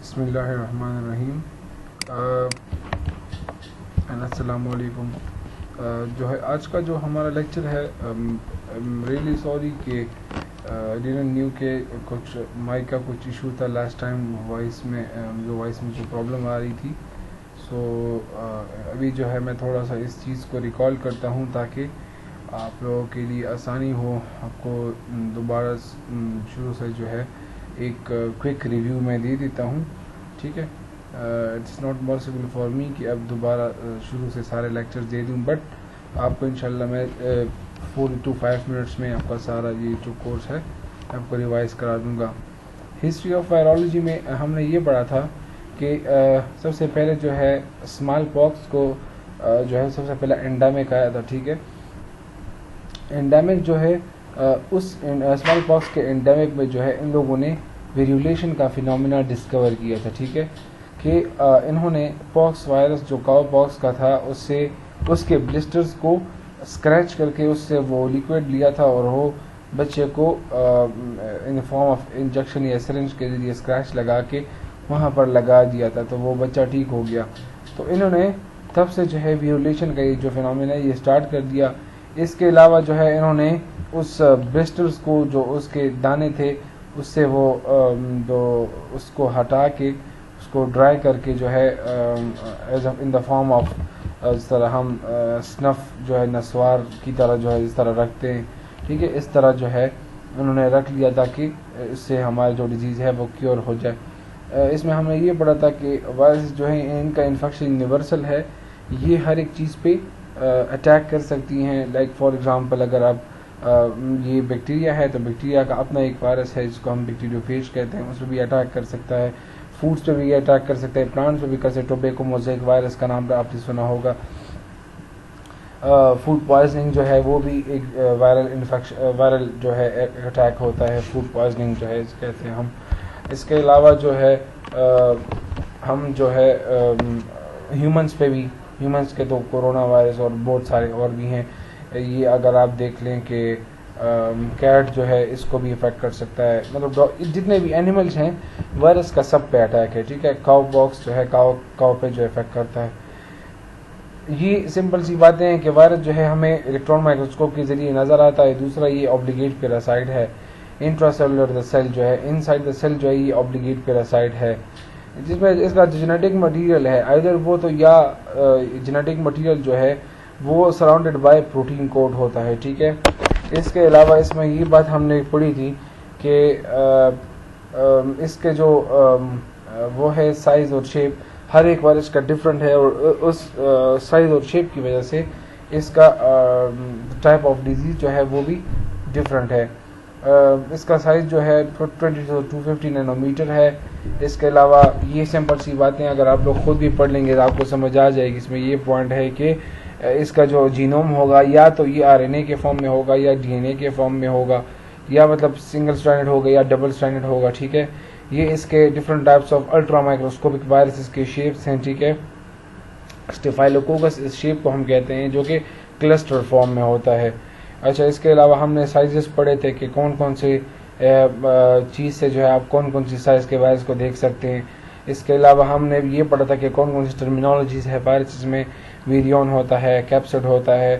बिस्मिल्लाहिर्रहमानिर्रहीम। अस्सलामु अलैकुम। जो है आज का जो हमारा लेक्चर है, रियली सॉरी कि डिडंट न्यू के कुछ माइक का कुछ इशू था लास्ट टाइम, वॉइस में जो प्रॉब्लम आ रही थी। सो अभी जो है मैं थोड़ा सा इस चीज़ को रिकॉल करता हूँ ताकि आप लोगों के लिए आसानी हो। आपको दोबारा शुरू से जो है एक क्विक रिव्यू मैं दे देता हूँ, ठीक है। It's not possible for me कि अब दोबारा शुरू से सारे लेक्चर्स दे दूँ, बट आपको इंशाल्लाह मैं 4 to 5 मिनट्स में आपका सारा ये जो कोर्स है आपको रिवाइज करा दूँगा। हिस्ट्री ऑफ वायरोलॉजी में हमने ये पढ़ा था कि सबसे पहले जो है स्मॉल पॉक्स को जो है सबसे पहले एंडेमिक आया था, ठीक है। एंडेमिक जो है उस स्मॉल पॉक्स के एंडेमिक में जो है इन लोगों ने वेरिएशन का फिनोमेना डिस्कवर किया था, ठीक है। कि इन्होंने पॉक्स वायरस जो काउ पॉक्स का था उसके ब्लिस्टर्स को स्क्रैच करके उससे वो लिक्विड लिया था और वो बच्चे को इन फॉर्म ऑफ इंजेक्शन या सिरिंज के जरिए स्क्रैच लगा के वहाँ पर लगा दिया था, तो वो बच्चा ठीक हो गया। तो इन्होंने तब से जो है वेरिएशन का ये जो फिनोमेना ये स्टार्ट कर दिया। इसके अलावा जो है इन्होंने उस ब्लिस्टर्स को जो उसके दाने थे उससे वो जो उसको हटा के उसको ड्राई करके जो है as in the form of इस तरह हम स्नफ जो है नस्वार की तरह जो है इस तरह रखते हैं, ठीक है। इस तरह जो है उन्होंने रख लिया ताकि इससे हमारी जो डिजीज़ है वो क्योर हो जाए। इसमें हमने ये पढ़ा था कि वायरस जो है इनका इन्फेक्शन यूनिवर्सल है, ये हर एक चीज़ पे अटैक कर सकती हैं। लाइक फॉर एग्ज़ाम्पल अगर आप ये बैक्टीरिया है तो बैक्टीरिया का अपना एक वायरस है जिसको हम बैक्टीरियोफेज कहते हैं, उस पर भी अटैक कर सकता है। फूड्स पे भी अटैक कर सकता है, प्लांट्स पे भी कर सकते हैं। टोबैको मोज़ेक वायरस का नाम आपने सुना होगा। फूड पॉइजनिंग जो है वो भी एक वायरल जो है अटैक होता है, फूड पॉइजनिंग जो है कहते हैं हम। इसके अलावा जो है हम जो है ह्यूमंस पे भी, ह्यूमंस के तो कोरोना वायरस और बहुत सारे और भी हैं। ये अगर आप देख लें कि कैट जो है इसको भी इफेक्ट कर सकता है, मतलब जितने भी एनिमल्स हैं वायरस का सब पे अटैक है, ठीक है। काउ बॉक्स जो है काउ पे जो इफेक्ट करता है। ये सिंपल सी बातें हैं कि वायरस जो है हमें इलेक्ट्रॉन माइक्रोस्कोप के जरिए नज़र आता है। दूसरा ये ऑब्लिगेट पैरासाइट है। इंट्रासेलुलर सेल जो है इनसाइड द सेल जो है ये ऑब्लिगेट पैरासाइट है, जिसमें इसका जेनेटिक मटेरियल है आइदर वो तो या जेनेटिक मटेरियल जो है वो सराउंडेड बाय प्रोटीन कोड होता है, ठीक है। इसके अलावा इसमें ये बात हमने पढ़ी थी कि इसके जो वो है साइज़ और शेप हर एक वायरस का डिफरेंट है और उस साइज़ और शेप की वजह से इसका टाइप ऑफ डिजीज़ जो है वो भी डिफरेंट है। इसका साइज़ जो है 20 to 250 नैनोमीटर है। इसके अलावा ये सिंपल सी बातें अगर आप लोग खुद भी पढ़ लेंगे तो आपको समझ आ जाएगी। इसमें ये पॉइंट है कि इसका जो जीनोम होगा या तो ये आरएनए के फॉर्म में होगा या डीएनए के फॉर्म में होगा, या मतलब सिंगल स्ट्रैंडेड होगा या डबल स्ट्रैंडेड होगा, ठीक है। ये इसके different types of ultra microscopic viruses के शेप्स हैं, ठीक है। स्टेफाइलोकोकस इस शेप को हम कहते हैं जो कि क्लस्टर फॉर्म में होता है। अच्छा, इसके अलावा हमने साइजेस पढ़े थे कि कौन कौन से चीज़ से जो है आप कौन कौन सी साइज़ के वायरस को देख सकते हैं। इसके अलावा हमने ये पढ़ा था कि कौन कौन सी टर्मिनोलॉजीज़ है वायरस में। वीरियन होता है, कैप्सिड होता है,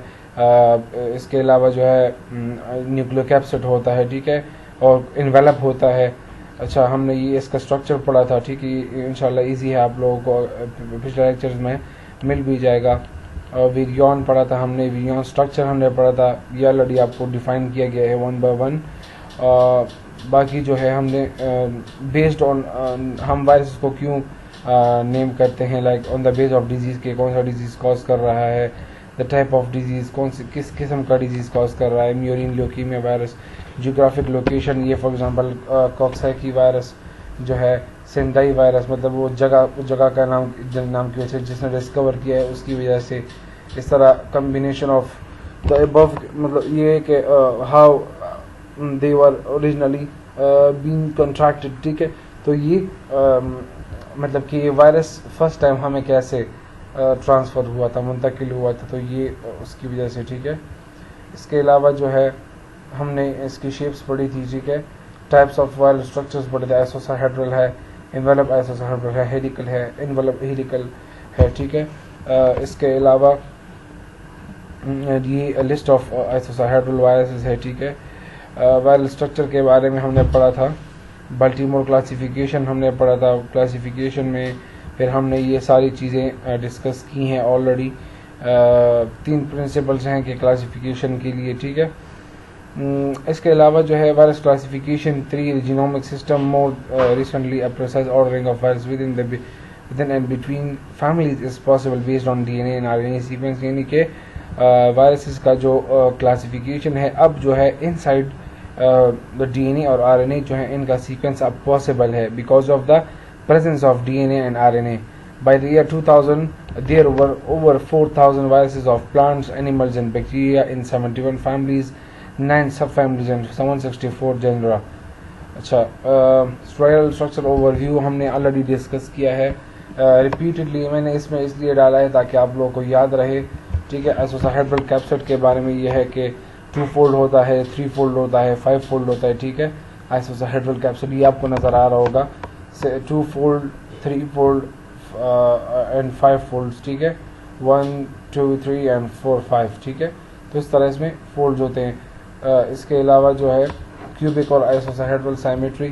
इसके अलावा जो है न्यूक्लियोकैप्सिड होता है, ठीक है, और इन्वेलप होता है। अच्छा, हमने ये इसका स्ट्रक्चर पढ़ा था, ठीक है। इंशाल्लाह इजी है, आप लोगों को पिछले लेक्चर्स में मिल भी जाएगा। और वीरियन पढ़ा था हमने, वीरियन स्ट्रक्चर हमने पढ़ा था, ये ऑलरेडी आपको डिफाइन किया गया है 1 by 1। बाकी जो है हमने बेस्ड ऑन हम वायरस को क्यों नेम करते हैं, like on the base of disease के कौन सा डिजीज़ कॉज कर रहा है, द टाइप ऑफ डिजीज़ कौन सी किस किस्म का डिजीज़ कॉज कर रहा है। Murine leukemia virus, geographic location, ये फॉर एग्जांपल कॉक्सैकी वायरस जो है, सेंडाई वायरस मतलब वो जगह का नाम की वजह से जिसने डिस्कवर किया है उसकी वजह से। इस तरह कम्बिनेशन ऑफ द अबव, मतलब ये कि how they were originally being contracted, ठीक है। तो ये मतलब कि ये वायरस फर्स्ट टाइम हमें कैसे ट्रांसफ़र हुआ था, मुंतकिल हुआ था, तो ये उसकी वजह से, ठीक है। इसके अलावा जो है हमने इसकी शेप्स पढ़ी थी, ठीक है। टाइप्स ऑफ वायरल स्ट्रक्चर्स पढ़े थे, आइसोसाहेड्रल है, इन्वेलप आइसोसाइटल है, हेलिकल है, इन्वेलप हेलिकल है, ठीक है। इसके अलावा ये लिस्ट ऑफ आइसोसाइटल वायरसेस है, ठीक है। वायरल स्ट्रक्चर के बारे में हमने पढ़ा था, बल्टीमोर क्लासिफिकेशन हमने पढ़ा था, क्लासिफिकेशन में फिर हमने ये सारी चीज़ें डिस्कस की हैं ऑलरेडी। 3 प्रिंसिपल्स हैं कि क्लासिफिकेशन के लिए, ठीक है। इसके अलावा जो है virus classification 3 genomic system more recently a precise ordering of virus within and between families is possible based on DNA and RNA sequence, यानी कि वायरसेस का जो क्लासिफिकेशन है अब जो है इनसाइड द डीएनए और आरएनए जो है इनका सीक्वेंस अब पॉसिबल है because of the presence of DNA and RNA. By the year 2000, there were over 4,000 viruses of plants, animals and bacteria in 71 families, 9 subfamilies and 764 genera. अच्छा, structural structure overview हमने already discuss किया है। Repeatedly मैंने इसमें इसलिए डाला है ताकि आप लोगों को याद रहे, ठीक है। आइसोसाइटल कैप्सिड के बारे में ये है कि 2 फोल्ड होता है, 3 फोल्ड होता है, 5 फोल्ड होता है, ठीक है। आइसोसाइटल कैप्सिड ये आपको नज़र आ रहा होगा, 2 फोल्ड, 3 फोल्ड एंड 5 फोल्ड्स, ठीक है। 1 2 3 एंड 4 5, ठीक है। तो इस तरह इसमें फोल्ड्स होते हैं। इसके अलावा जो है क्यूबिक और आइसोसाइटल साइमेट्री,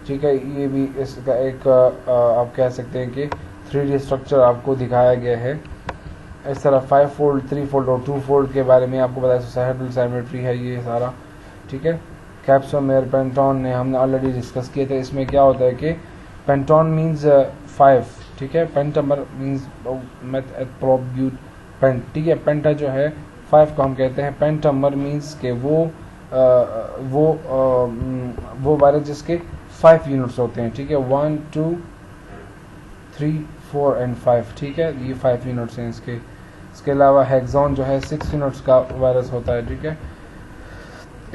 ठीक है, ये भी इसका एक आप कह सकते हैं कि 3D स्ट्रक्चर आपको दिखाया गया है। इस तरह 5 फोल्ड, 3 फोल्ड और 2 फोल्ड के बारे में आपको पता है, आइसोसाइटल साइमेट्री है ये सारा, ठीक है। कैप्सोमेर पेंटोन ने हमने ऑलरेडी डिस्कस किए थे। इसमें क्या होता है कि पेंटोन मीन्स 5, ठीक है। पेंटामर मीन्स मेथप्रोब्यूट पेंट, ठीक है। पेंटा जो है 5 को हम कहते हैं। पेंटामर मीन्स के वो वायरस जिसके 5 यूनिट्स होते हैं, ठीक है। 1 2 3 4 एंड 5, ठीक है, ये 5 यूनिट्स हैं इसके। इसके अलावा हेक्सॉन जो है 6 यूनिट्स का वायरस होता है, ठीक है।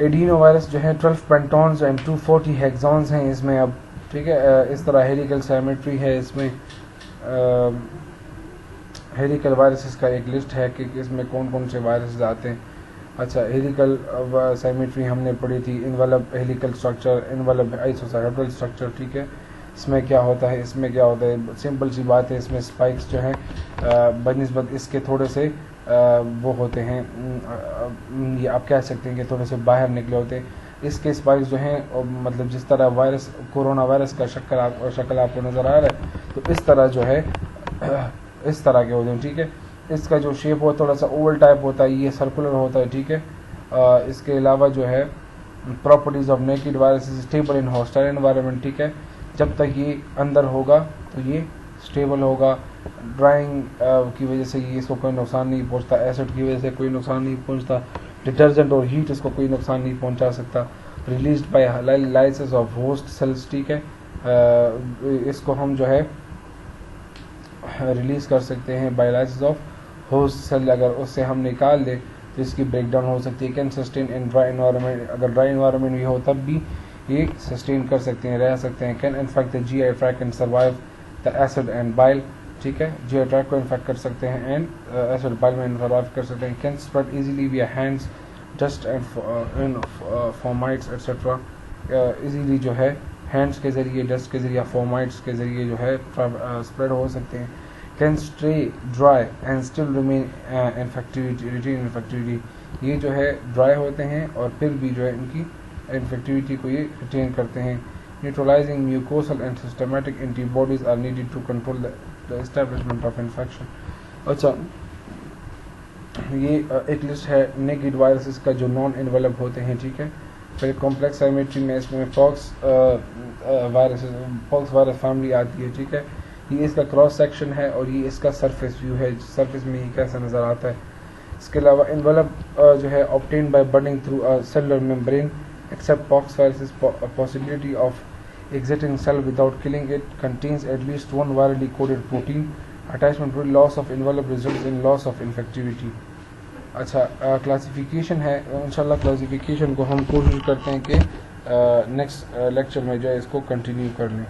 एडिनो वायरस जो है 12 पेंटॉन्स एंड 240 हेक्सॉन्स हैं इसमें अब, ठीक है। इस तरह हेलिकल साइमेट्री है इसमें। हेलिकल वायरसेस का एक लिस्ट है कि इसमें कौन कौन से वायरसेस आते हैं। अच्छा, हेलिकल साइमेट्री हमने पढ़ी थी, envelope helical structure, envelope icosahedral structure, ठीक है। इसमें क्या होता है, इसमें क्या होता है, सिंपल सी बात है। इसमें स्पाइक्स जो हैं बनिस्बत इसके थोड़े से वो होते हैं, ये आप कह सकते हैं कि थोड़े से बाहर निकले होते हैं। इसके स्पाइक्स जो हैं मतलब जिस तरह वायरस कोरोना वायरस का शक्ल आपको नज़र आ रहा है, तो इस तरह जो है इस तरह के होते हैं, ठीक है। इसका जो शेप हो थोड़ा सा ओवल टाइप होता है, ये सर्कुलर होता है, ठीक है। इसके अलावा जो है properties of naked virus stable in hostile environment, ठीक है। जब तक ये अंदर होगा तो ये स्टेबल होगा। ड्राइंग की वजह से ये इसको कोई नुकसान नहीं पहुंचता, एसिड की वजह से कोई नुकसान नहीं पहुंचता, डिटर्जेंट और हीट इसको कोई नुकसान नहीं पहुंचा सकता। Released by lysis of host cells, ठीक है। इसको हम जो है रिलीज़ कर सकते हैं by lysis of host cell. अगर उससे हम निकाल दें तो इसकी ब्रेकडाउन हो सकती है। Can sustain in dry environment, अगर ड्राई एनवायरनमेंट भी हो तब भी ये सस्टेन कर सकते हैं, रह सकते हैं। Can infect the GI tract and survive the acid and bile, ठीक है। जीआई ट्रैक्ट को इन्फेक्ट कर सकते हैं एंड एसिड बाइल में सर्वाइव कर सकते हैं। Can spread easily via hands, dust and fomites et cetera, easily जो है हैंड्स के ज़रिए, डस्ट के ज़रिए, फॉर्माइट्स के ज़रिए जो है स्प्रेड हो सकते हैं। Can stay dry and still remain infectivity, ये जो है ड्राई होते हैं और फिर भी जो है इनकी इन्फेक्टिविटी को ये रिटेन करते हैं। Neutralising mucosal and systematic antibodies are needed to control the establishment of infection. अच्छा, ये एक लिस्ट है नेकेड वायरसेस का जो नॉन इन्वेलप होते हैं, ठीक है। फिर कॉम्प्लेक्स साइमेट्री में इसमें पॉक्स वायरस फैमिली आती है, ठीक है। ये इसका क्रॉस सेक्शन है और ये इसका सरफेस व्यू है, सरफेस में ये कैसा नज़र आता है। इसके अलावा इन्वेलप जो है obtain by burning through a cellular membrane, except pox virus possibility of exiting cell without killing it, contains at least one virally coded protein. Attachment to loss of envelope results in loss of infectivity. अच्छा, classification है, इंशाल्लाह classification को हम कोशिश करते हैं कि next lecture में जो है इसको कंटिन्यू कर लें।